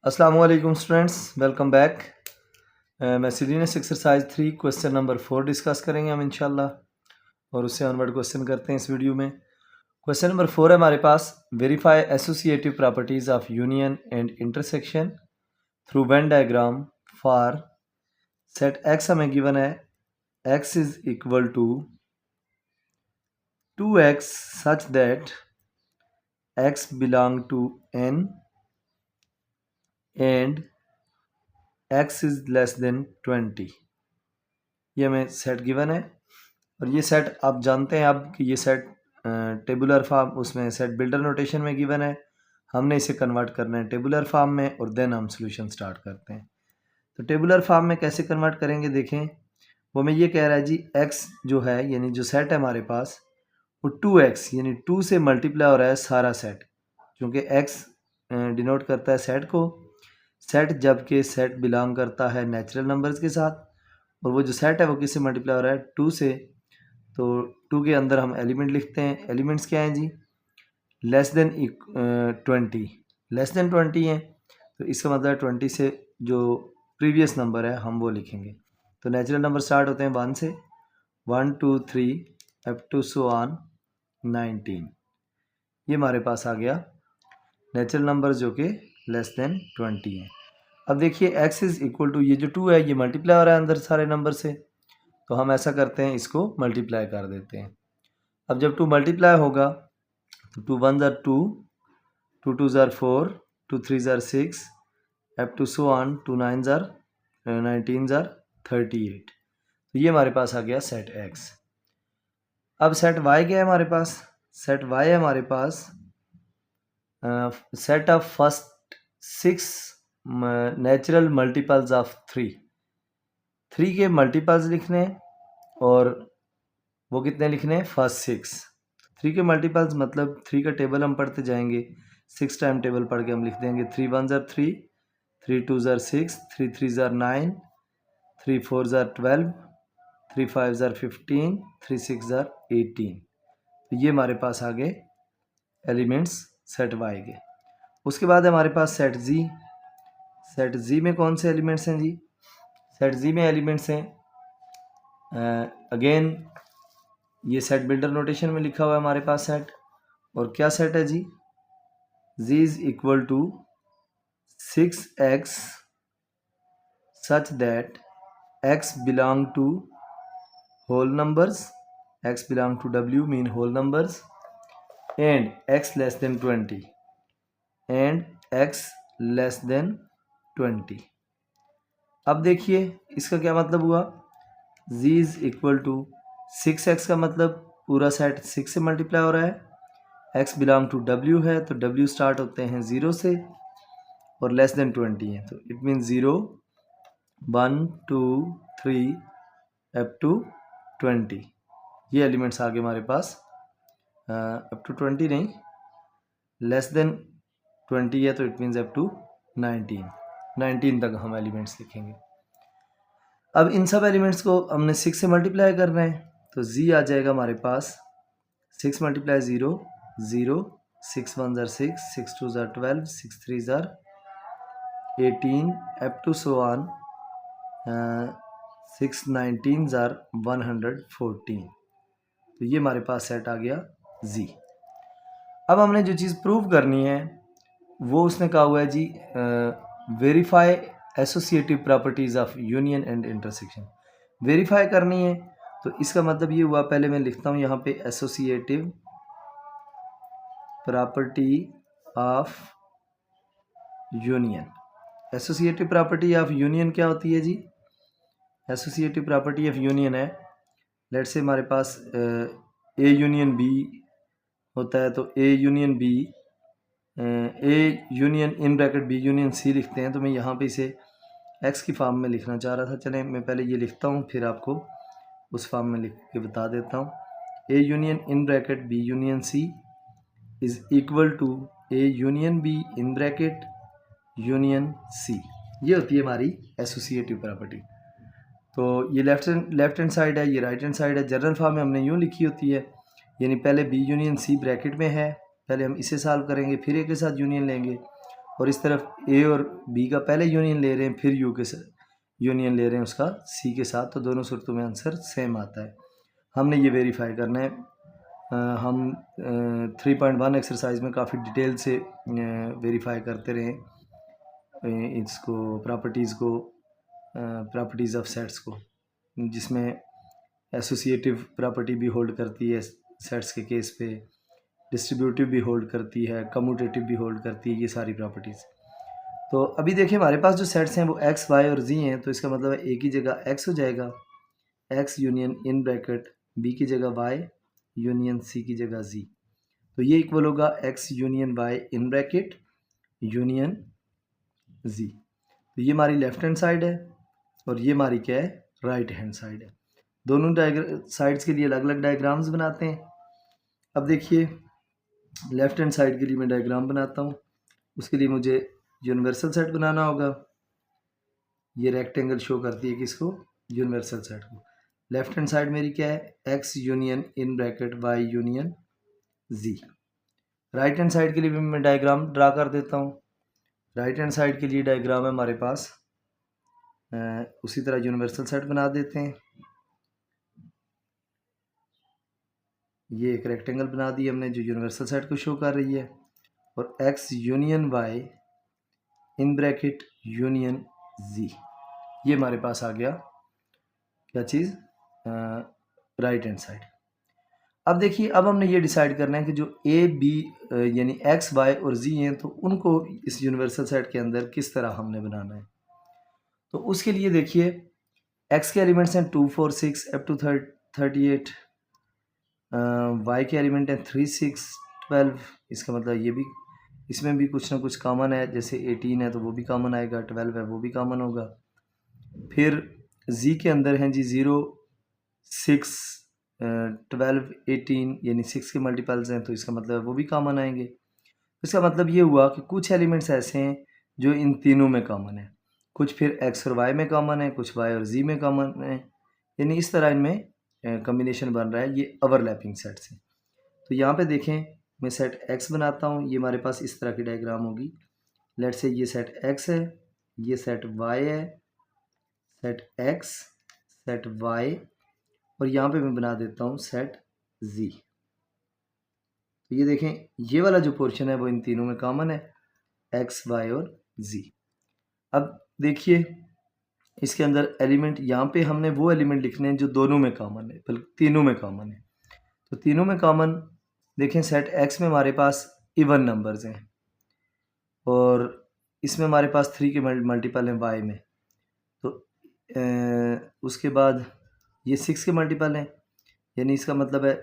अस्सलाम वालेकुम students, welcome back. Miscellaneous exercise 3 question number 4 discuss करेंगे हम इंशाल्लाह और उससे ऑनवर्ड क्वेश्चन करते हैं इस वीडियो में। क्वेश्चन नंबर 4 है हमारे पास, verify associative properties of union and intersection through Venn diagram for set X हमें गिवन है, X is equal to 2x such that x belong to n and x is less than 20। ये हमें set given है और ये set आप जानते हैं अब कि ये सेट टेबुलर फॉर्म उसमें सेट बिल्डर नोटेशन में गिवन है। हमने इसे कन्वर्ट करना है टेबुलर फॉर्म में और देन हम सॉल्यूशन स्टार्ट करते हैं। तो टेबुलर फॉर्म में कैसे कन्वर्ट करेंगे देखें, वो हमें ये कह रहा है जी x जो है यानी जो सेट है हमारे पास वो 2x यानी 2 से मल्टीप्लाई हो रहा है सारा सेट, क्योंकि x डिनोट करता है सेट को, सेट जबकि सेट बिलोंग करता है नेचुरल नंबर्स के साथ और वो जो सेट है वो किससे मल्टीप्लाई हो रहा है 2 से। तो 2 के अंदर हम एलिमेंट लिखते हैं, एलिमेंट्स क्या हैं जी, लेस देन 20, लेस देन 20 हैं तो इसका मतलब 20 से जो प्रीवियस नंबर है हम वो लिखेंगे। तो नेचुरल नंबर स्टार्ट होते हैं 1 से, 1 2 3 अप टू सो ऑन 19। ये हमारे पास आ गया नेचुरल नंबर जो कि लेस देन 20 है। अब देखिए x इज इक्वल टू ये जो 2 है ये मल्टीप्लाई हो रहा है अंदर सारे नंबर से, तो हम ऐसा करते हैं इसको मल्टीप्लाई कर देते हैं। अब जब 2 मल्टीप्लाई होगा तो 2 1 ज़ार 2, 2 2 ज़ार 4, 2 3 ज़ार 6 अप टू सो ऑन 2 9 ज़ार 19 ज़ार 38। तो ये हमारे पास आ गया सेट x। अब सेट y क्या है हमारे पास, सेट y है हमारे पास set of first 6 natural multiples of 3 के मल्टीपल्स लिखने हैं और वो कितने लिखने हैं फर्स्ट 6। 3 के मल्टीपल्स मतलब 3 का टेबल हम पढ़ते जाएंगे, 6 टाइम टेबल पढ़ के हम लिख देंगे 3 1 ज़ार 3, 3 2 ज़ार 6, 3 3 ज़ार 9, 3 4 ज़ार 12, 3 5 ज़ार 15, 3 6 ज़ार 18। तो ये हमारे पास आ गए एलिमेंट्स सेट वाई के। उसके बाद हमारे पास सेट जी। सेट जी में कौन से एलिमेंट्स हैं जी, सेट जी में एलिमेंट्स हैं अगेन ये सेट बिल्डर नोटेशन में लिखा हुआ है हमारे पास सेट, और क्या सेट है Z, Z is equal to 6x such that x belong to whole numbers, x belong to w mean whole numbers and x less than 20 and x less than 20। अब देखिए इसका क्या मतलब हुआ, z is equal to 6x का मतलब पूरा set 6 से मल्टीप्लाई हो रहा है, x बिलोंग टू w है तो w स्टार्ट होते हैं 0 से और लेस देन 20 है, तो इट मीन 0 1 2 3 अप टू 20। ये एलिमेंट्स आ गए हमारे पास, अप टू 20 नहीं, लेस देन 20 है तो इट मीन्स अप टू 19 तक हम एलिमेंट्स लिखेंगे। अब इन सब एलिमेंट्स को हमने 6 से मल्टीप्लाई करना है, तो z आ जाएगा हमारे पास 6 मल्टीप्लाई 0 0, 6 1 ज़ार 6, 6 2 ज़ार 12, 6 3 ज़ार 18 अप टू सो ऑन 6 19 ज़ार 114। तो ये हमारे पास सेट आ गया z। अब हमने जो चीज़ प्रूव करनी है वो उसने कहा हुआ है जी verify associative properties of union and intersection. Verify करनी है तो इसका मतलब ये हुआ, पहले मैं लिखता हूँ यहाँ पे associative property of union. Associative property of union क्या होती है जी, एसोसिएटिव प्रॉपर्टी ऑफ यूनियन है, लेट्स से हमारे पास ए यूनियन बी होता है, तो A union B, A union in bracket B union C लिखते हैं, तो मैं यहाँ पे इसे एक्स की फॉर्म में लिखना चाह रहा था। चलें मैं पहले ये लिखता हूँ फिर आपको उस फॉर्म में लिख के बता देता हूँ। A union in bracket B union C is equal to A union B in bracket union C. ये होती है हमारी एसोसिएटिव प्रॉपर्टी। तो ये लेफ्ट हैंड साइड है, ये राइट हैंड साइड है। जनरल फॉर्म में हमने यूँ लिखी होती है, यानी पहले बी यूनियन सी ब्रैकेट में है, पहले हम इसे सॉल्व करेंगे फिर ए के साथ यूनियन लेंगे और इस तरफ ए और बी का पहले यूनियन ले रहे हैं, फिर यू के यूनियन ले रहे हैं उसका सी के साथ, तो दोनों सूरतों में आंसर सेम आता है। हमने ये वेरीफाई करना है। हम 3.1 एक्सरसाइज में काफ़ी डिटेल से वेरीफाई करते रहे इसको, प्रॉपर्टीज़ ऑफ सेट्स को, जिसमें एसोसिएटिव प्रॉपर्टी भी होल्ड करती है सेट्स के केस पे, डिस्ट्रीब्यूटिव भी होल्ड करती है, कम्यूटेटिव भी होल्ड करती है, ये सारी प्रॉपर्टीज़। तो अभी देखिए हमारे पास जो सेट्स हैं वो एक्स, वाई और जी हैं, तो इसका मतलब है ए की जगह एक्स हो जाएगा, X union in bracket B की जगह वाई यूनियन सी की जगह जी। तो ये इक्वल होगा X union Y in bracket union Z. तो ये हमारी लेफ्ट हैंड साइड है और ये हमारी क्या है, राइट हैंड साइड है। दोनों साइड्स के लिए अलग अलग डायग्राम्स बनाते हैं। अब देखिए लेफ्ट हैंड साइड के लिए मैं डायग्राम बनाता हूँ। उसके लिए मुझे यूनिवर्सल सेट बनाना होगा। ये रेक्टेंगल शो करती है किसको, यूनिवर्सल सेट को। लेफ्ट हैंड साइड मेरी क्या है, X union in bracket Y union Z. Right hand side के लिए भी मैं डायग्राम ड्रा कर देता हूँ। राइट हैंड साइड के लिए डायग्राम है हमारे पास, उसी तरह यूनिवर्सल सेट बना देते हैं। ये एक रेक्टेंगल बना दी हमने जो यूनिवर्सल सेट को शो कर रही है, और X union Y in bracket union Z, ये हमारे पास आ गया क्या चीज़, राइट हैंड साइड। अब देखिए अब हमने ये डिसाइड करना है कि जो ए बी यानी एक्स वाई और जी हैं, तो उनको इस यूनिवर्सल सेट के अंदर किस तरह हमने बनाना है। तो उसके लिए देखिए एक्स के एलिमेंट्स हैं 2 4 6 अप टू 38, वाई के एलिमेंट हैं 3 6 12। इसका मतलब ये भी, इसमें भी कुछ ना कुछ कॉमन है, जैसे 18 है तो वो भी कॉमन आएगा, 12 है वो भी कॉमन होगा। फिर जी के अंदर हैं जी 0 6 12 18 यानी 6 के मल्टीपल्स हैं, तो इसका मतलब वो भी कॉमन आएंगे। तो इसका मतलब ये हुआ कि कुछ एलिमेंट्स ऐसे हैं जो इन तीनों में कॉमन है, कुछ फिर एक्स और वाई में कॉमन है, कुछ वाई और जी में कॉमन है, यानी इस तरह इनमें कम्बिनेशन बन रहा है, ये ओवरलैपिंग सेट्स हैं। तो यहाँ पे देखें मैं सेट एक्स बनाता हूँ, ये हमारे पास इस तरह की डायग्राम होगी। लेट से ये सेट एक्स है, ये सेट वाई है, सेट एक्स, सेट वाई, और यहाँ पे मैं बना देता हूँ सेट जी। तो ये देखें ये वाला जो पोर्शन है वो इन तीनों में कॉमन है, एक्स वाई और जी। अब देखिए इसके अंदर एलिमेंट, यहाँ पे हमने वो एलिमेंट लिखने हैं जो दोनों में कॉमन है, बल्कि तीनों में कॉमन है। तो तीनों में कॉमन देखें, सेट एक्स में हमारे पास इवन नंबर्स हैं, और इसमें हमारे पास 3 के मल्टीपल हैं वाई में। तो उसके बाद ये 6 के मल्टीपल हैं, यानी इसका मतलब है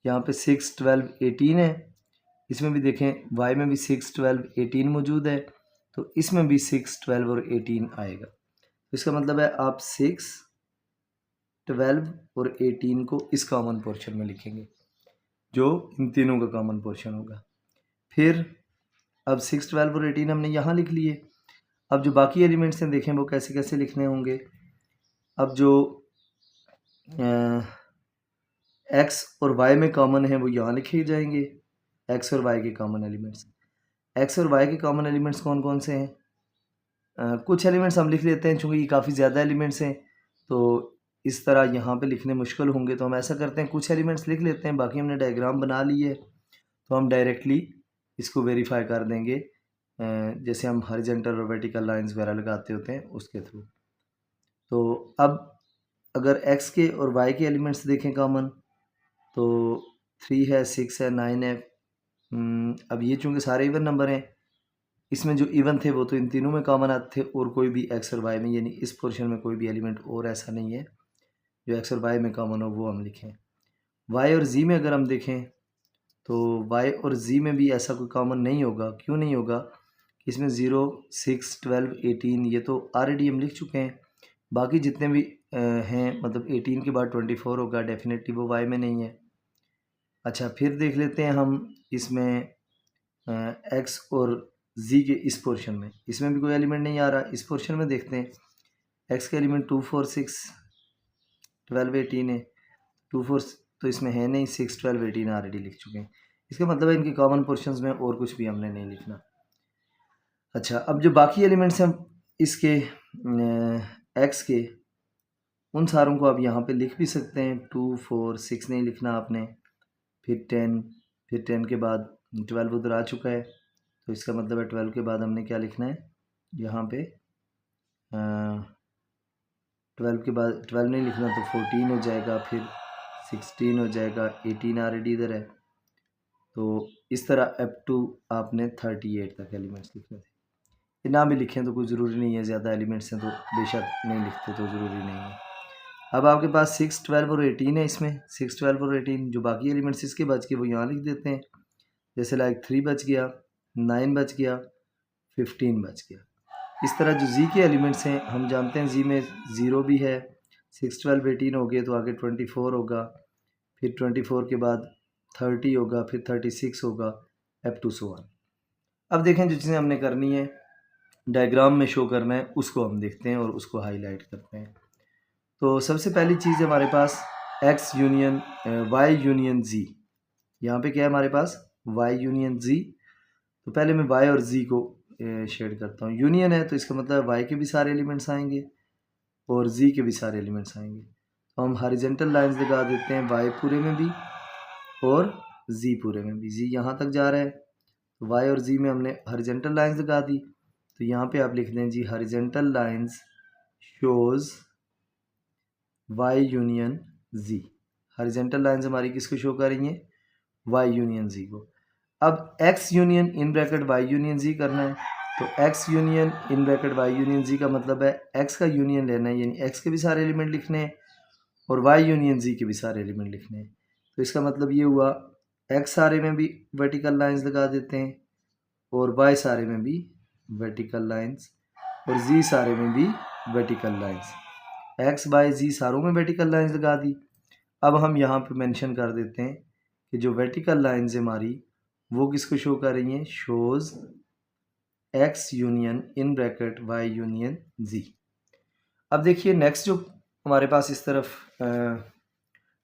यहाँ पे 6 12 18 है। इसमें भी देखें वाई में भी 6 12 18 मौजूद है, तो इसमें भी 6 12 और 18 आएगा। तो इसका मतलब है आप 6 12 और 18 को इस कॉमन पोर्शन में लिखेंगे जो इन तीनों का कॉमन पोर्शन होगा। फिर अब 6 12 और 18 हमने यहाँ लिख लिए। अब जो बाकी एलिमेंट्स हैं देखें वो कैसे कैसे लिखने होंगे। अब जो एक्स और वाई में कॉमन है वो यहाँ लिखे जाएंगे, एक्स और वाई के कॉमन एलिमेंट्स। एक्स और वाई के कॉमन एलिमेंट्स कौन कौन से हैं, कुछ एलिमेंट्स हम लिख लेते हैं, चूँकि ये काफ़ी ज़्यादा एलिमेंट्स हैं तो इस तरह यहाँ पे लिखने मुश्किल होंगे, तो हम ऐसा करते हैं कुछ एलिमेंट्स लिख लेते हैं, बाकी हमने डायग्राम बना ली है तो हम डायरेक्टली इसको वेरीफाई कर देंगे, जैसे हम हॉरिजॉन्टल और वर्टिकल लाइंस वगैरह लगाते होते हैं उसके थ्रू। तो अब अगर एक्स के और वाई के एलिमेंट्स देखें कॉमन, तो 3 है, 6 है, 9 है। अब ये चूँकि सारे इवन नंबर हैं, इसमें जो इवन थे वो तो इन तीनों में कॉमन आते थे, और कोई भी एक्स और वाई में, यानी इस पोर्शन में कोई भी एलिमेंट और ऐसा नहीं है जो एक्स और वाई में कॉमन हो वो हम लिखें। वाई और जी में अगर हम देखें तो वाई और जी में भी ऐसा कोई कॉमन नहीं होगा। क्यों नहीं होगा, इसमें 0 6 12 18 ये तो ऑलरेडी हम लिख चुके हैं। बाकी जितने भी हैं, मतलब 18 के बाद 24 होगा, डेफिनेटली वो वाई में नहीं है। अच्छा फिर देख लेते हैं हम इसमें एक्स और जी के इस पोर्शन में, इसमें भी कोई एलिमेंट नहीं आ रहा। इस पोर्शन में देखते हैं एक्स का एलिमेंट 2 4 6 12 18 है, 2 4 तो इसमें है नहीं, 6 12 18 ऑलरेडी लिख चुके हैं। इसका मतलब है इनके कॉमन पोर्शंस में और कुछ भी हमने नहीं लिखना। अच्छा, अब जो बाकी एलिमेंट्स हैं इसके एक्स के, उन सारों को आप यहाँ पे लिख भी सकते हैं। 2 4 6 नहीं लिखना आपने, फिर 10, फिर 10 के बाद 12 उधर आ चुका है, तो इसका मतलब है 12 के बाद हमने क्या लिखना है यहाँ पे, 12 के बाद 12 नहीं लिखना तो 14 हो जाएगा, फिर 16 हो जाएगा, 18 ऑलरेडी इधर है। तो इस तरह अप टू आपने 38 तक एलिमेंट्स लिखने थे। ये ना भी लिखें तो कोई ज़रूरी नहीं है, ज़्यादा एलिमेंट्स हैं तो बेशक नहीं लिखते तो ज़रूरी नहीं है। अब आपके पास 6 12 और 18 है, इसमें 6 12 और 18 जो बाकी एलिमेंट्स इसके बच के वो यहाँ लिख देते हैं। जैसे लाइक 3 बच गया, 9 बच गया, 15 बच गया। इस तरह जो जी के एलिमेंट्स हैं हम जानते हैं जी में 0 भी है, 6 12 18 हो गए तो आगे 24 होगा, फिर 24 के बाद 30 होगा, फिर 36 होगा, अप टू सो ऑन। अब देखें जो चीज़ें हमने करनी है डायग्राम में शो करना है उसको हम देखते हैं और उसको हाईलाइट करते हैं। तो सबसे पहली चीज़ है हमारे पास x union y union z। यहाँ पे क्या है हमारे पास y यूनियन z। तो पहले मैं y और z को शेड करता हूँ। यूनियन है तो इसका मतलब y के भी सारे एलिमेंट्स आएंगे और z के भी सारे एलिमेंट्स आएंगे। तो हम हॉरिजॉन्टल लाइंस लगा देते हैं y पूरे में भी और z पूरे में भी। z यहाँ तक जा रहा है तो y और z में हमने हॉरिजॉन्टल लाइंस लगा दी। तो यहाँ पे आप लिख दें जी horizontal lines shows y union z। Horizontal lines हमारी किसको शो कर रही हैं, y यूनियन z को। अब x union in bracket y union z करना है। तो x union in bracket y union z का मतलब है x का यूनियन लेना है, यानी x के भी सारे एलिमेंट लिखने हैं और y यूनियन z के भी सारे एलिमेंट लिखने हैं। तो इसका मतलब ये हुआ x सारे में भी वर्टिकल लाइंस लगा देते हैं और y सारे में भी वर्टिकल लाइंस और z सारे में भी वर्टिकल लाइंस। एक्स बाय जी सारों में वर्टिकल लाइंस लगा दी। अब हम यहाँ पे मेंशन कर देते हैं कि जो वर्टिकल लाइंस हमारी वो किसको शो कर रही हैं, shows X union in bracket Y union Z. अब देखिए नेक्स्ट जो हमारे पास इस तरफ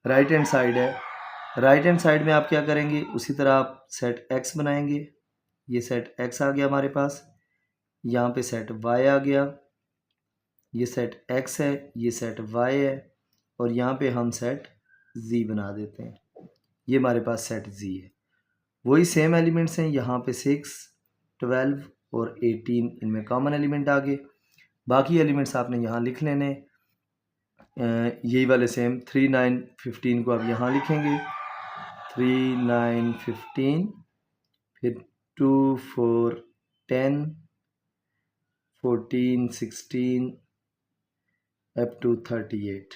राइट हैंड साइड है, राइट हैंड साइड में आप क्या करेंगे उसी तरह आप सेट एक्स बनाएंगे। ये सेट एक्स आ गया हमारे पास, यहाँ पे सेट वाई आ गया, ये सेट x है, ये सेट y है और यहाँ पे हम सेट z बना देते हैं। ये हमारे पास सेट z है। वही सेम एलिमेंट्स हैं, यहाँ पे 6 12 और 18 इनमें कॉमन एलिमेंट आ गए। बाकी एलिमेंट्स आपने यहाँ लिख लेने, यही वाले सेम 3 9 15 को आप यहाँ लिखेंगे, 3 9 15, फिर 2 4 10 14 16 अप टू 38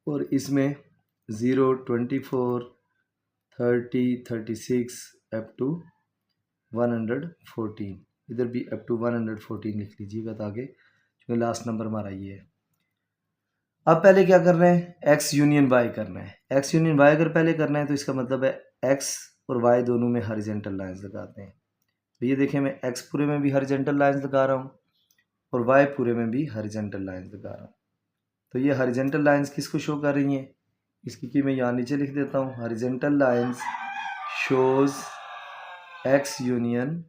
और इसमें 0 24 30 36 अप टू 114, इधर भी अप टू 114 लिख लीजिएगा ताकि क्योंकि लास्ट नंबर हमारा ये है। अब पहले क्या कर रहे हैं, x यूनियन y करना है। x यूनियन y अगर पहले करना है तो इसका मतलब है x और y दोनों में हॉरिजॉन्टल लाइंस लगाते हैं। तो ये देखें मैं x पूरे में भी हॉरिजॉन्टल लाइंस लगा रहा हूँ और y पूरे में भी हॉरिजॉन्टल लाइंस लगा रहा हूँ। तो ये हॉरिजॉन्टल लाइंस किसको शो कर रही हैं, इसकी की मैं यहाँ नीचे लिख देता हूँ, horizontal lines shows x union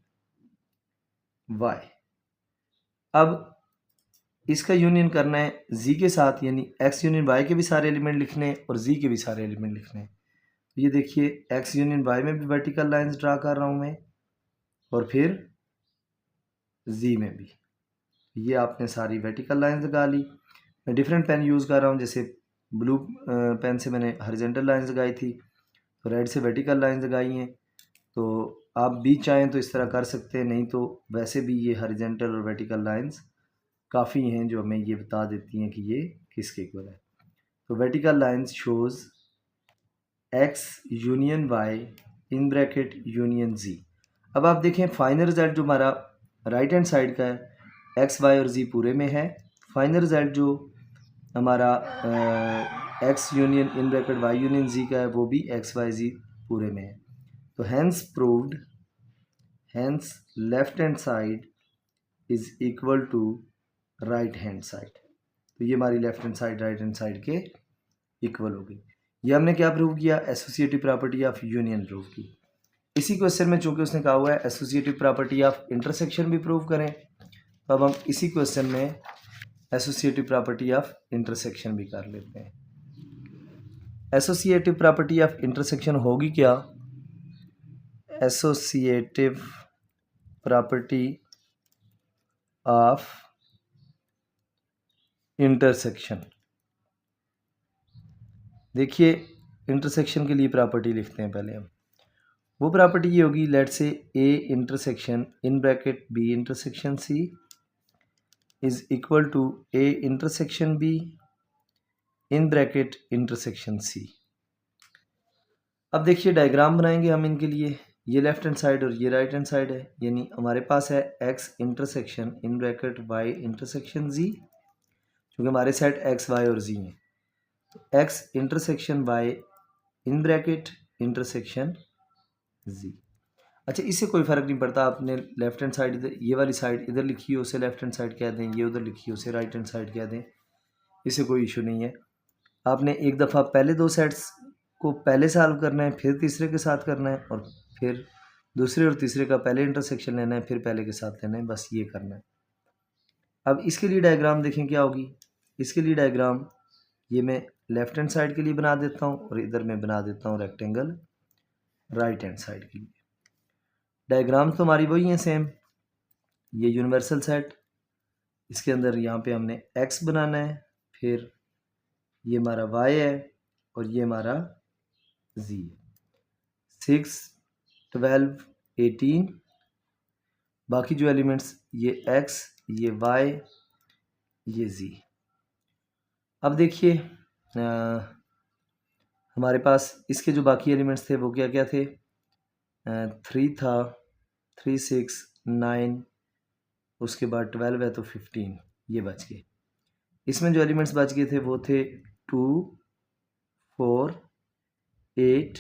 y। अब इसका यूनियन करना है z के साथ, यानी x यूनियन y के भी सारे एलिमेंट लिखने हैं और z के भी सारे एलिमेंट लिखने हैं। तो ये देखिए x यूनियन y में भी वर्टिकल लाइंस ड्रा कर रहा हूँ मैं और फिर z में भी। ये आपने सारी वर्टिकल लाइंस लगा ली। मैं डिफरेंट पेन यूज़ कर रहा हूँ, जैसे ब्लू पेन से मैंने हॉरिजॉन्टल लाइंस लगाई थी तो रेड से वर्टिकल लाइंस लगाई हैं। तो आप भी चाहें तो इस तरह कर सकते हैं, नहीं तो वैसे भी ये हॉरिजॉन्टल और वर्टिकल लाइंस काफ़ी हैं जो हमें ये बता देती हैं कि ये किसके इक्वल है। तो vertical lines shows x union y इन ब्रैकेट यूनियन z। अब आप देखें फाइनल रिजल्ट जो हमारा राइट हैंड साइड का है x y और z पूरे में है। फाइनल रिजल्ट जो हमारा x union in bracket y union z का है वो भी x y z पूरे में है। तो hence proved, hence left hand side is equal to right hand side. तो ये हमारी left hand side right hand side के इक्वल हो गई। ये हमने क्या प्रूव किया, associative property of union prove की। इसी क्वेश्चन में चूंकि उसने कहा हुआ है एसोसिएटिव प्रॉपर्टी ऑफ इंटरसेक्शन भी प्रूव करें, तो अब हम इसी क्वेश्चन में एसोसिएटिव प्रॉपर्टी ऑफ इंटरसेक्शन भी कर लेते हैं। एसोसिएटिव प्रॉपर्टी ऑफ इंटरसेक्शन होगी क्या? एसोसिएटिव प्रॉपर्टी ऑफ इंटरसेक्शन, देखिए इंटरसेक्शन के लिए प्रॉपर्टी लिखते हैं पहले हम। वो प्रॉपर्टी ये होगी, let say A intersection in bracket B intersection C is equal to A intersection B in bracket intersection C. अब देखिए डायग्राम बनाएंगे हम इनके लिए, ये लेफ्ट हैंड साइड और ये राइट हैंड साइड है, यानी हमारे पास है X intersection in bracket Y intersection Z, क्योंकि हमारे सेट एक्स वाई और जी हैं, तो X intersection Y in bracket intersection Z. अच्छा, इससे कोई फ़र्क नहीं पड़ता, आपने लेफ्ट हैंड साइड इधर, ये वाली साइड इधर लिखी है उसे लेफ्ट हैंड साइड कह दें, ये उधर लिखी है उसे राइट हैंड साइड कह दें, इससे कोई इशू नहीं है। आपने एक दफ़ा पहले दो सेट्स को पहले सॉल्व करना है, फिर तीसरे के साथ करना है, और फिर दूसरे और तीसरे का पहले इंटरसेक्शन लेना है, फिर पहले के साथ लेना है, बस ये करना है। अब इसके लिए डायग्राम देखें क्या होगी। इसके लिए डायग्राम ये मैं लेफ्ट हैंड साइड के लिए बना देता हूँ और इधर मैं बना देता हूँ रेक्टेंगल राइट हैंड साइड के लिए। डायग्राम तो हमारी वही है सेम, ये यूनिवर्सल सेट, इसके अंदर यहाँ पे हमने x बनाना है, फिर ये हमारा y है और ये हमारा z है। 6, 12, 18, बाकी जो एलिमेंट्स ये x, ये y, ये z। अब देखिए हमारे पास इसके जो बाकी एलिमेंट्स थे वो क्या क्या थे, 3 था, 3, 6, 9, उसके बाद 12 है तो 15, ये बच गए। इसमें जो एलिमेंट्स बच गए थे वो थे 2, 4, 8,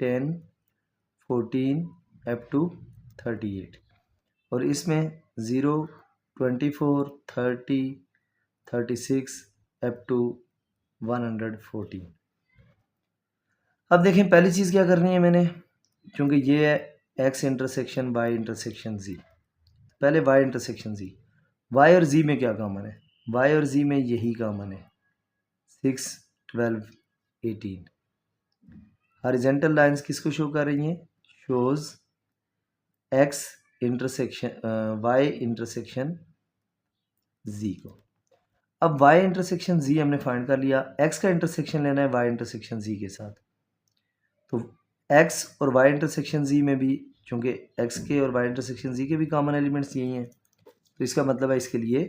10, 14 अप टू 38, और इसमें 0, 24, 30, 36 अप टू 114। अब देखें पहली चीज़ क्या करनी है मैंने, क्योंकि ये है एक्स इंटरसेक्शन वाई इंटरसेक्शन जी, पहले वाई इंटरसेक्शन जी। वाई और जी में क्या कॉमन है, वाई और जी में यही कॉमन है, 6, 12, 18। हॉरिजॉन्टल लाइंस किसको शो कर रही हैं, shows X intersection Y intersection Z को। अब वाई इंटरसेक्शन जी हमने फाइंड कर लिया, एक्स का इंटरसेक्शन लेना है वाई इंटरसेक्शन जी के साथ, तो एक्स और वाई इंटरसेक्शन जी में भी, चूँकि एक्स के और वाई इंटरसेक्शन जी के भी कॉमन एलिमेंट्स यही हैं, तो इसका मतलब है इसके लिए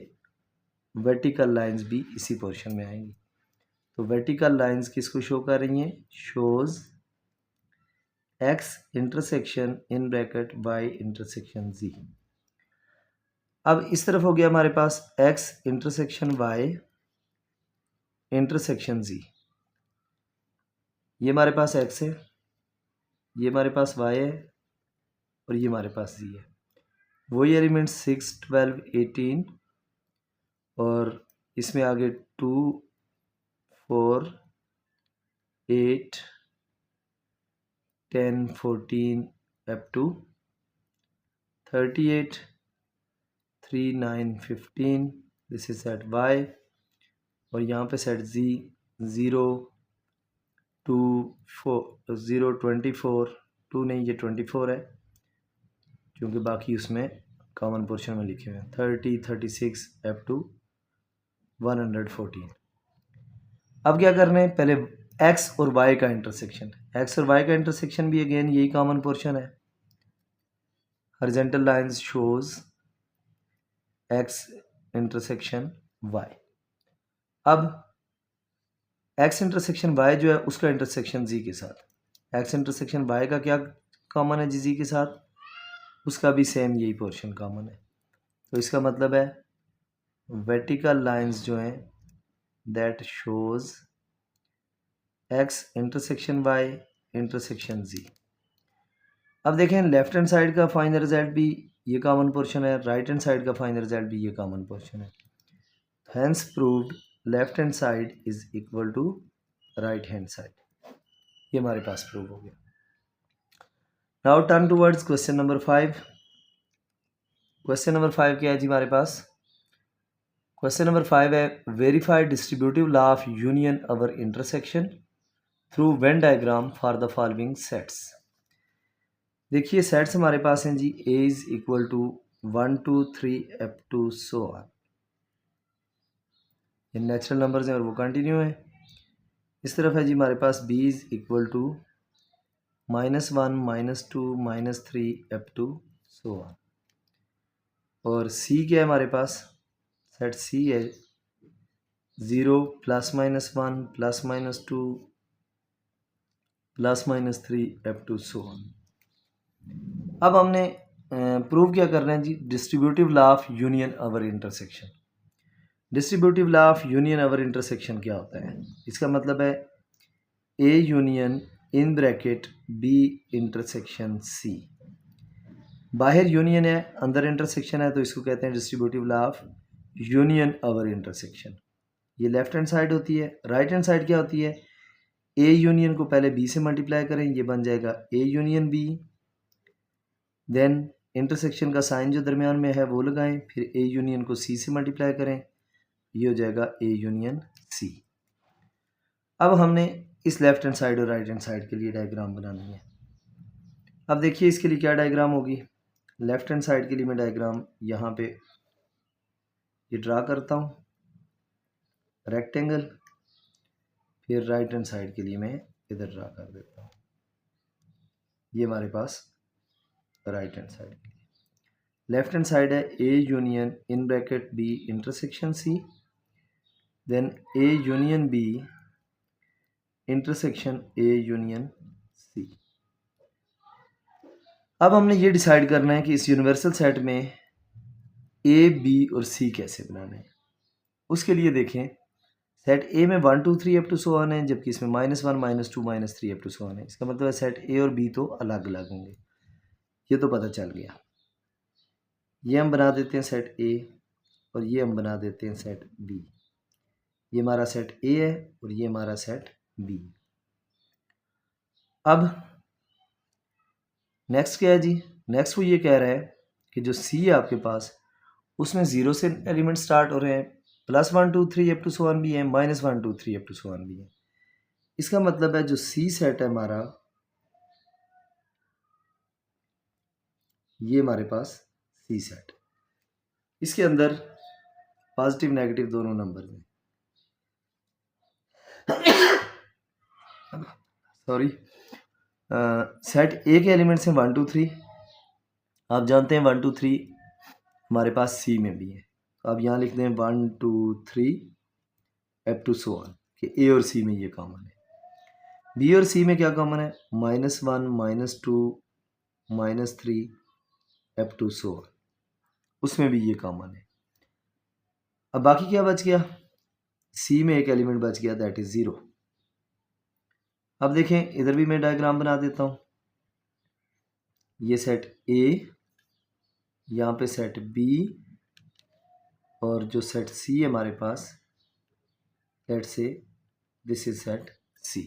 वर्टिकल लाइंस भी इसी पोर्शन में आएंगी। तो वर्टिकल लाइंस किसको शो कर रही हैं, shows X intersection in bracket Y intersection Z. अब इस तरफ हो गया हमारे पास X intersection Y intersection Z, ये हमारे पास एक्स है, ये हमारे पास वाई है और ये हमारे पास जी है। वही एलिमेंट 6, 12, 18 और इसमें आगे 2, 4, 8, 10, 14 up to 38, 3, 9, 15, this is set y, और यहाँ पे सेट z 0, 2, 4, 0, 24, 2 नहीं ये 24 है, क्योंकि बाकी उसमें कॉमन पोर्शन में लिखे हुए हैं, 30, 36 अप टू 114। अब क्या करना है, पहले x और y का इंटरसेक्शन, x और y का इंटरसेक्शन भी अगेन यही कॉमन पोर्शन है, horizontal lines shows x intersection y। अब x इंटरसेक्शन y जो है उसका इंटरसेक्शन z के साथ, x इंटरसेक्शन y का क्या कॉमन है जी के साथ, उसका भी सेम यही पोर्शन कॉमन है, तो इसका मतलब है वर्टिकल लाइंस जो हैं that shows x intersection y intersection z। अब देखें लेफ्ट हैंड साइड का फाइनल रिजल्ट भी ये कॉमन पोर्शन है, राइट हैंड साइड का फाइनल रिजल्ट भी ये कॉमन पोर्शन है, hence proved left hand side is equal to right hand side, ये हमारे पास प्रूव हो गया। Now turn towards question number 5। Question number 5 क्या है जी हमारे पास? क्वेश्चन नंबर 5 है verify distributive law of union over intersection through Venn diagram for the following sets. देखिए सेट्स हमारे पास हैं जी A is equal to 1 2 3 up to so on. ये नेचुरल नंबर्स हैं और वो कंटिन्यू है। इस तरफ है जी हमारे पास B is equal to -1 -2 -3 up to so on. और सी क्या है हमारे पास? सेट सी है 0 ±1 ±2 ±3 अप टू सो ऑन। अब हमने प्रूव क्या करना है जी? Distributive law of union over intersection. Distributive law of union over intersection क्या होता है? इसका मतलब है A union in bracket B intersection C. बाहर यूनियन है, अंदर इंटरसेक्शन है, तो इसको कहते हैं distributive law of union over intersection. ये लेफ्ट हैंड साइड होती है। राइट हैंड साइड क्या होती है? ए यूनियन को पहले बी से मल्टीप्लाई करें, ये बन जाएगा A union B. Then intersection का साइन जो दरमियान में है वो लगाएं, फिर ए यूनियन को सी से मल्टीप्लाई करें, ये हो जाएगा ए यूनियन सी। अब हमने इस लेफ्ट हैंड साइड और राइट हैंड साइड के लिए डायग्राम बनानी है। अब देखिए इसके लिए क्या डायग्राम होगी। लेफ्ट हैंड साइड के लिए मैं डायग्राम यहाँ पे ये ड्रा करता हूँ रेक्टेंगल, फिर राइट हैंड साइड के लिए मैं इधर ड्रा कर देता हूँ। ये हमारे पास राइट हैंड साइड के लिए लेफ्ट हैंड साइड है A union in bracket B intersection C, then A union B intersection A union C. अब हमने ये डिसाइड करना है कि इस यूनिवर्सल सेट में ए बी और सी कैसे बनाना है। उसके लिए देखें सेट ए में 1 2 3 अप टू सो ऑन है, जबकि इसमें -1 -2 -3 अप टू सो ऑन है। इसका मतलब है सेट ए और बी तो अलग अलग होंगे, ये तो पता चल गया। ये हम बना देते हैं सेट ए और ये हम बना देते हैं सेट बी। ये हमारा सेट ए है और ये हमारा सेट बी। अब नेक्स्ट क्या है जी? नेक्स्ट वो ये कह रहा है कि जो सी है आपके पास उसमें 0 से एलिमेंट स्टार्ट हो रहे हैं, +1 2 3 अप टू सो ऑन भी है, -1 2 3 अप टू सो ऑन भी है। इसका मतलब है जो सी सेट है हमारा, ये हमारे पास सी सेट, इसके अंदर पॉजिटिव नेगेटिव दोनों नंबर हैं। सॉरी, सेट ए के एलिमेंट्स हैं 1 2 3। आप जानते हैं 1 2 3 हमारे पास सी में भी है, तो आप यहाँ लिख दें 1 2 3 अप टू सो ऑन कि ए और सी में ये कॉमन है। बी और सी में क्या कॉमन है? -1 -2 -3 अप टू सो ऑन, उसमें भी ये कॉमन है। अब बाकी क्या बच गया? सी में एक एलिमेंट बच गया, दैट इज 0। अब देखें इधर भी मैं डायग्राम बना देता हूँ। ये सेट ए, यहाँ पे सेट बी, और जो सेट सी है हमारे पास, let's say this is set C.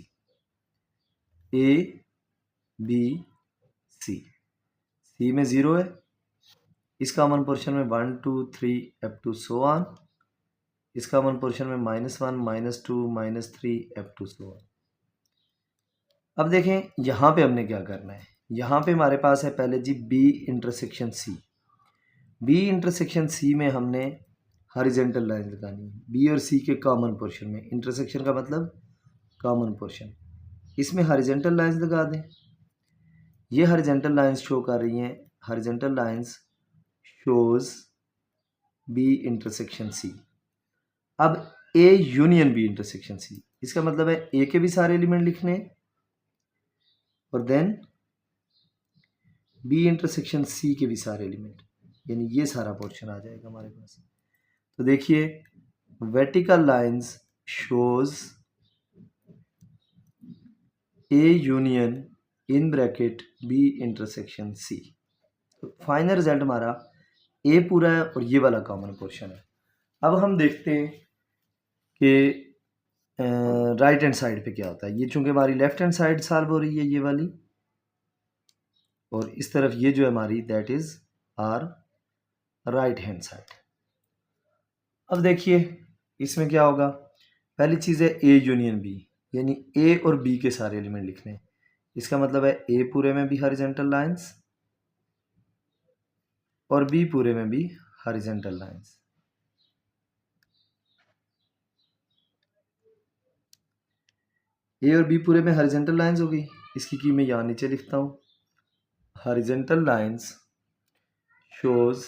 A B C, C में 0 है, इस कॉमन पोर्शन में 1 2 3 अप टू सो ऑन, इस कॉमन पोर्शन में -1 -2 -3 अप टू सो ऑन। अब देखें यहाँ पे हमने क्या करना है। यहाँ पे हमारे पास है पहले जी B intersection C. B intersection C में हमने हॉरिजॉन्टल लाइन लगानी है बी और सी के कॉमन पोर्शन में। इंटरसेक्शन का मतलब कॉमन पोर्शन, इसमें हॉरिजॉन्टल लाइंस लगा दें। ये हॉरिजॉन्टल लाइंस शो कर रही हैं, horizontal lines shows B intersection C. अब A union B intersection C, इसका मतलब है ए के भी सारे एलिमेंट लिखने हैं और देन बी इंटरसेक्शन सी के भी सारे एलिमेंट, यानी ये सारा पोर्शन आ जाएगा हमारे पास। तो देखिए vertical lines shows A union in bracket B intersection C. तो फाइनल रिजल्ट हमारा ए पूरा है और ये वाला कॉमन पोर्शन है। अब हम देखते हैं कि राइट हैंड साइड पे क्या होता है। ये चूंकि हमारी लेफ्ट हैंड साइड सॉल्व हो रही है, ये वाली, और इस तरफ ये जो है हमारी that is our right hand side. अब देखिए इसमें क्या होगा, पहली चीज़ है ए यूनियन बी, यानी ए और बी के सारे एलिमेंट लिखने हैं। इसका मतलब है ए पूरे में भी हॉरिजॉन्टल लाइंस और बी पूरे में भी हॉरिजॉन्टल लाइंस। ए और बी पूरे में हॉरिजॉन्टल लाइंस होगी, इसकी की मैं यहाँ नीचे लिखता हूँ, horizontal lines shows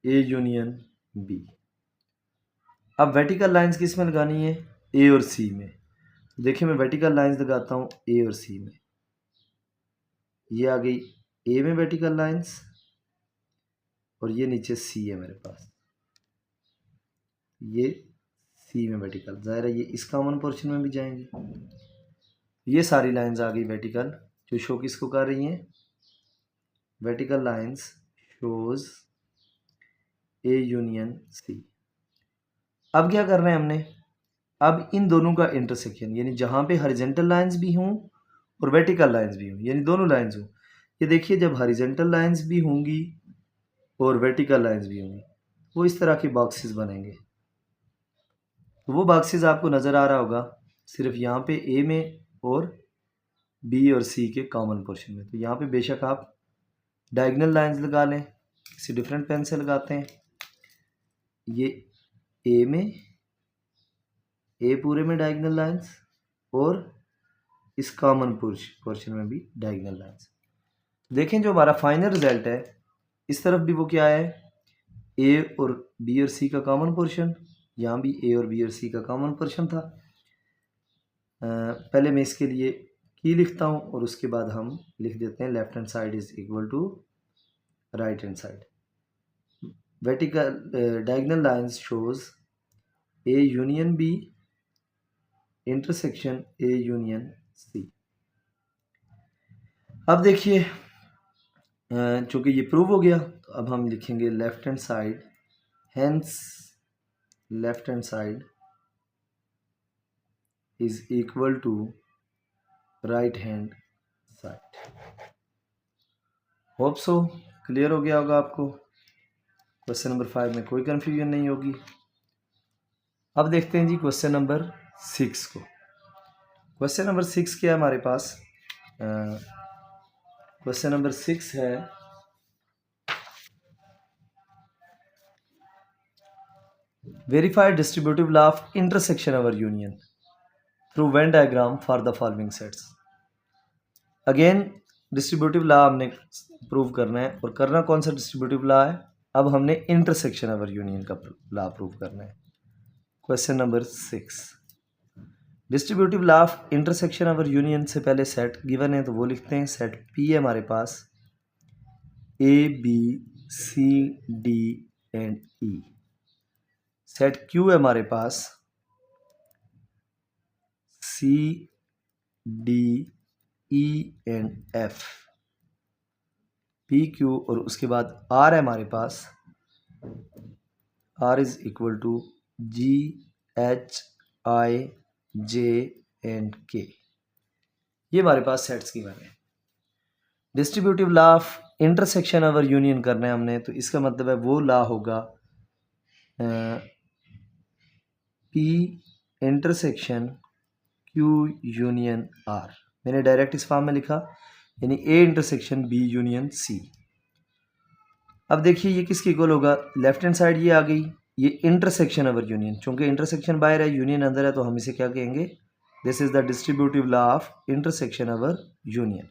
A union B. अब वर्टिकल लाइंस किस में लगानी है, ए और सी में। देखिए मैं वर्टिकल लाइंस लगाता हूँ ए और सी में, ये आ गई ए में वर्टिकल लाइंस और ये नीचे सी है मेरे पास, ये सी में वर्टिकल, ज़ाहिर है ये इस कॉमन पोर्शन में भी जाएंगे। ये सारी लाइंस आ गई वर्टिकल, जो शो किसको कर रही हैं, vertical lines shows A union C. अब क्या करना है हमने, अब इन दोनों का इंटरसेक्शन, यानी जहाँ पे हॉरिजॉन्टल लाइंस भी हों और वर्टिकल लाइंस भी हों, यानी दोनों लाइंस हों। ये देखिए जब हॉरिजॉन्टल लाइंस भी होंगी और वर्टिकल लाइंस भी होंगी, वो इस तरह के बॉक्सेस बनेंगे। तो वो बॉक्सेस आपको नज़र आ रहा होगा सिर्फ यहाँ पे ए में और बी और सी के कॉमन पोर्शन में। तो यहाँ पे बेशक आप डायगोनल लाइंस लगा लें, किसी डिफरेंट पेन से लगाते हैं। ये ए में, ए पूरे में डायगोनल लाइंस और इस कॉमन पोर्शन में भी डायगोनल लाइंस। देखें जो हमारा फाइनल रिजल्ट है, इस तरफ भी वो क्या है, ए और बी और सी का कॉमन पोर्शन, यहाँ भी ए और बी और सी का कॉमन पोर्शन था। पहले मैं इसके लिए की लिखता हूँ और उसके बाद हम लिख देते हैं left hand side is equal to right hand side. Vertical diagonal lines shows A union B intersection A union C. अब देखिए चूंकि ये प्रूव हो गया, तो अब हम लिखेंगे left hand side, hence left hand side is equal to right hand side. Hope so clear हो गया होगा आपको, क्वेश्चन नंबर 5 में कोई कंफ्यूजन नहीं होगी। अब देखते हैं जी क्वेश्चन नंबर 6 को। क्वेश्चन नंबर 6 क्या है हमारे पास, क्वेश्चन नंबर 6 है verify distributive law of intersection over union through Venn diagram for the following sets. Again distributive law हमने प्रूव करना है, और करना कौन सा डिस्ट्रीब्यूटिव लॉ है, अब हमने इंटरसेक्शन ओवर यूनियन का लॉ प्रूव करना है। Question number 6, distributive law of intersection over union से पहले सेट गिवन है तो वो लिखते हैं। सेट पी है हमारे पास A B C D and E. Set Q है हमारे पास C D E and F. P Q और उसके बाद आर है हमारे पास, R is equal to G H I J and K. ये हमारे पास सेट्स की बात है। Distributive law of intersection over union करना है हमने, तो इसका मतलब है वो लॉ होगा P intersection Q union R. मैंने डायरेक्ट इस फॉर्म में लिखा, यानी A intersection B union C. अब देखिए ये किसके इक्वल होगा, लेफ्ट हैंड साइड ये आ गई, ये इंटरसेक्शन ओवर यूनियन, चूंकि इंटरसेक्शन बाहर है यूनियन अंदर है, तो हम इसे क्या कहेंगे, this is the distributive law of intersection over union.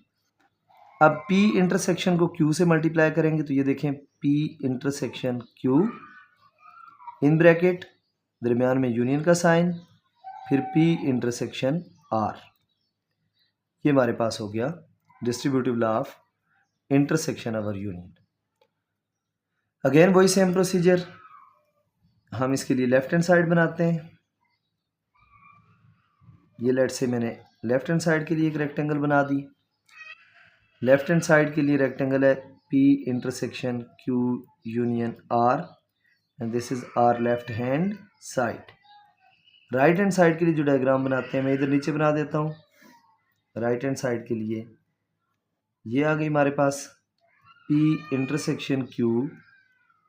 अब P इंटरसेक्शन को Q से मल्टीप्लाई करेंगे, तो ये देखें P intersection Q in bracket दरमियान में यूनियन का साइन, फिर P इंटरसेक्शन R। ये हमारे पास हो गया distributive law of intersection over union. Again वही सेम प्रोसीजर, हम इसके लिए लेफ्ट हैंड साइड बनाते हैं। ये लेट से मैंने लेफ्ट हैंड साइड के लिए एक रेक्टेंगल बना दी। लेफ्ट हैंड साइड के लिए रेक्टेंगल है P intersection Q union R and this is our left hand side. Right hand side के लिए जो डायग्राम बनाते हैं मैं इधर नीचे बना देता हूँ। राइट हैंड साइड के लिए ये आ गई हमारे पास P intersection Q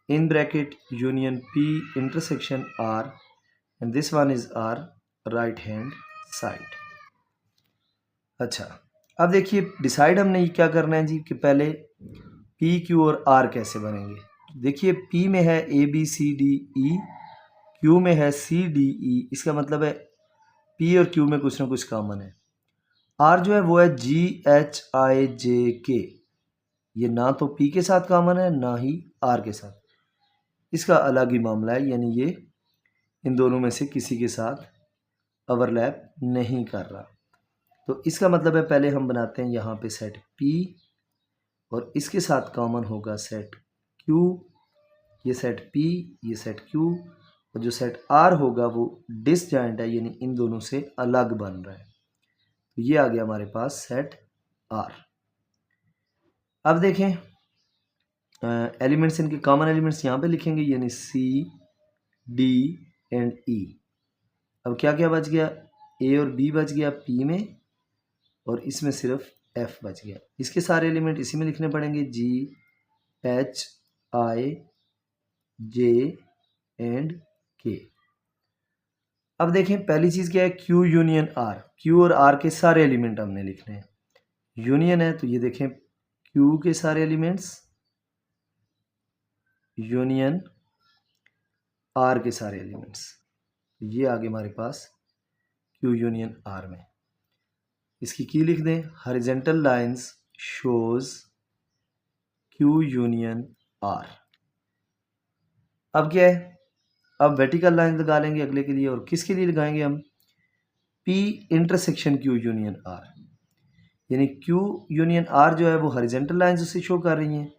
in bracket union P intersection R and this one is R right hand side. अच्छा, अब देखिए डिसाइड हमने ये क्या करना है जी कि पहले P Q और R कैसे बनेंगे। देखिए P में है A B C D E, Q में है C D E, इसका मतलब है P और Q में कुछ ना कुछ कॉमन है। R जो है वो है G H I J K, ये ना तो P के साथ कॉमन है ना ही R के साथ, इसका अलग ही मामला है, यानी ये इन दोनों में से किसी के साथ ओवरलैप नहीं कर रहा। तो इसका मतलब है पहले हम बनाते हैं यहाँ पे सेट P और इसके साथ कॉमन होगा सेट Q, ये सेट P, ये सेट Q, और जो सेट R होगा वो डिसजॉइंट है, यानी इन दोनों से अलग बन रहा है। तो ये आ गया हमारे पास सेट R। अब देखें एलिमेंट्स, इनके कॉमन एलिमेंट्स यहाँ पे लिखेंगे, यानी C D एंड E। अब क्या क्या बच गया, A और B बच गया P में और इसमें सिर्फ F बच गया। इसके सारे एलिमेंट इसी में लिखने पड़ेंगे, G H I J and K। अब देखें पहली चीज़ क्या है, Q यूनियन R, Q और R के सारे एलिमेंट हमने लिखने हैं। यूनियन है तो ये देखें Q के सारे एलिमेंट्स यूनियन R के सारे एलिमेंट्स, ये आगे हमारे पास Q यूनियन R में। इसकी की लिख दें, horizontal lines shows Q union R। अब क्या है, अब वर्टिकल लाइन लगा लेंगे अगले के लिए, और किसके लिए लगाएंगे हम, P intersection Q union R, यानी Q यूनियन R जो है वो हॉरिजॉन्टल लाइंस उसे शो कर रही हैं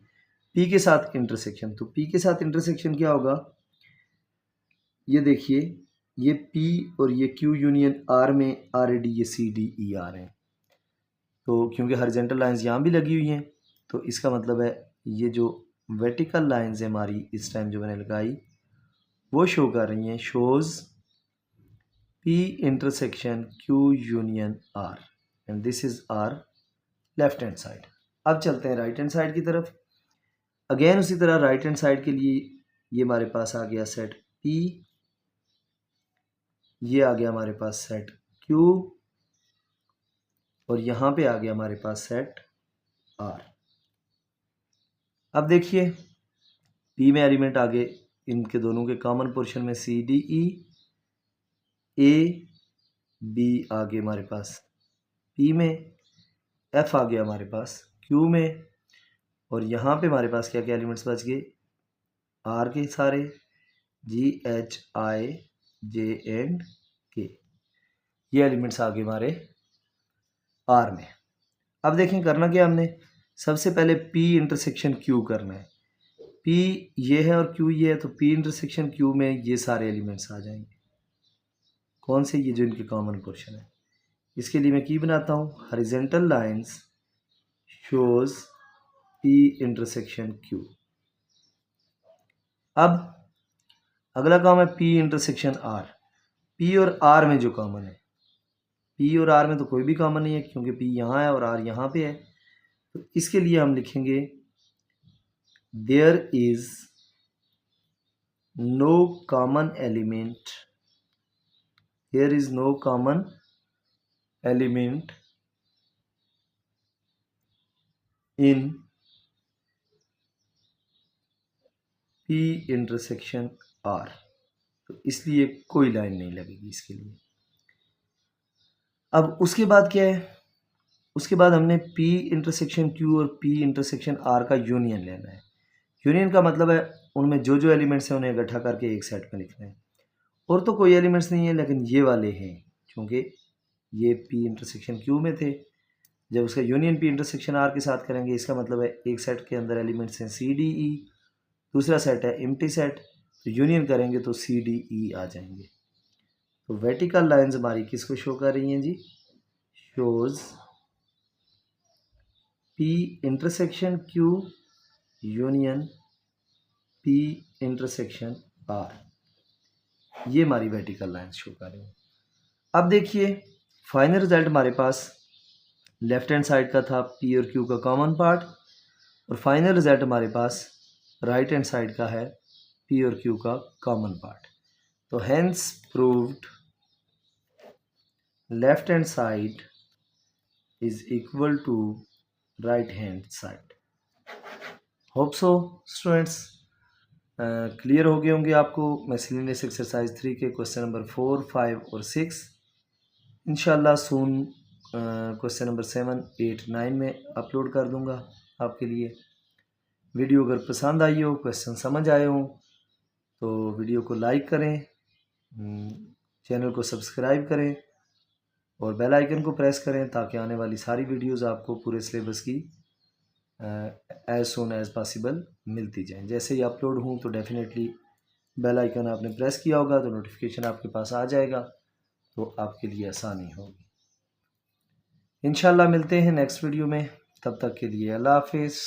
P के साथ इंटरसेक्शन। तो P के साथ इंटरसेक्शन क्या होगा, ये देखिए ये P और ये Q यूनियन R में ऑलरेडी ये C D E आ रहे हैं, तो क्योंकि हॉरिजॉन्टल लाइंस यहाँ भी लगी हुई हैं तो इसका मतलब है ये जो वर्टिकल लाइंस है हमारी इस टाइम जो मैंने लगाई वो शो कर रही हैं, shows P intersection Q union R and this is R left hand side. अब चलते हैं राइट हैंड साइड की तरफ। अगेन उसी तरह राइट हैंड साइड के लिए ये हमारे पास आ गया सेट P, ये आ गया हमारे पास सेट Q और यहाँ पे आ गया हमारे पास सेट R। अब देखिए P में एलिमेंट आगे इनके दोनों के कॉमन पोर्शन में C D E, A B आगे हमारे पास P में, F आ गया हमारे पास Q में, और यहाँ पे हमारे पास क्या क्या एलिमेंट्स बच गए, R के सारे G H I J and K, ये एलिमेंट्स आ गए हमारे R में। अब देखें करना क्या हमने, सबसे पहले P इंटरसेक्शन Q करना है। P ये है और Q ये है, तो P इंटरसेक्शन Q में ये सारे एलिमेंट्स आ जाएंगे। कौन से, ये जो इनके कॉमन पोर्शन है। इसके लिए मैं की बनाता हूँ, horizontal lines shows P intersection Q। अब अगला काम है P इंटरसेक्शन R। P और R में जो कॉमन है, P और R में तो कोई भी कॉमन नहीं है क्योंकि P यहाँ है और R यहाँ पे है, तो इसके लिए हम लिखेंगे there is no common element, there is no common element in P intersection R, तो इसलिए कोई लाइन नहीं लगेगी इसके लिए। अब उसके बाद क्या है, उसके बाद हमने P इंटरसेक्शन Q और P इंटरसेक्शन R का यूनियन लेना है। यूनियन का मतलब है उनमें जो जो एलिमेंट्स हैं उन्हें इकट्ठा करके एक सेट में लिखना है, और तो कोई एलिमेंट्स नहीं है लेकिन ये वाले हैं, क्योंकि ये P इंटरसेक्शन Q में थे, जब उसका यूनियन P इंटरसेक्शन R के साथ करेंगे इसका मतलब है एक सेट के अंदर एलिमेंट्स हैं C D E, दूसरा सेट है एम्प्टी सेट, तो यूनियन करेंगे तो C D E आ जाएंगे। तो वर्टिकल लाइंस हमारी किसको शो कर रही हैं जी, shows P intersection Q union P intersection R, ये हमारी वर्टिकल लाइंस शो कर रही हैं। अब देखिए फाइनल रिजल्ट हमारे पास लेफ्ट हैंड साइड का था पी और क्यू का कॉमन पार्ट, और फाइनल रिजल्ट हमारे पास राइट हैंड साइड का है पी और क्यू का कॉमन पार्ट। तो hence proved left hand side is equal to right hand side. Hope so students clear हो गए होंगे आपको मिसलेनियस एक्सरसाइज 3 के क्वेश्चन नंबर 4, 5 और 6। इंशाल्लाह सून क्वेश्चन नंबर 7, 8, 9 में अपलोड कर दूंगा आपके लिए। वीडियो अगर पसंद आई हो, क्वेश्चन समझ आए हो, तो वीडियो को लाइक करें, चैनल को सब्सक्राइब करें और बेल आइकन को प्रेस करें ताकि आने वाली सारी वीडियोस आपको पूरे सिलेबस की एज सून एज पॉसिबल मिलती जाएं। जैसे ही अपलोड हूँ तो डेफिनेटली बेल आइकन आपने प्रेस किया होगा तो नोटिफिकेशन आपके पास आ जाएगा, तो आपके लिए आसानी होगी। इंशाल्लाह मिलते हैं नेक्स्ट वीडियो में, तब तक के लिए अल्लाह हाफिज़।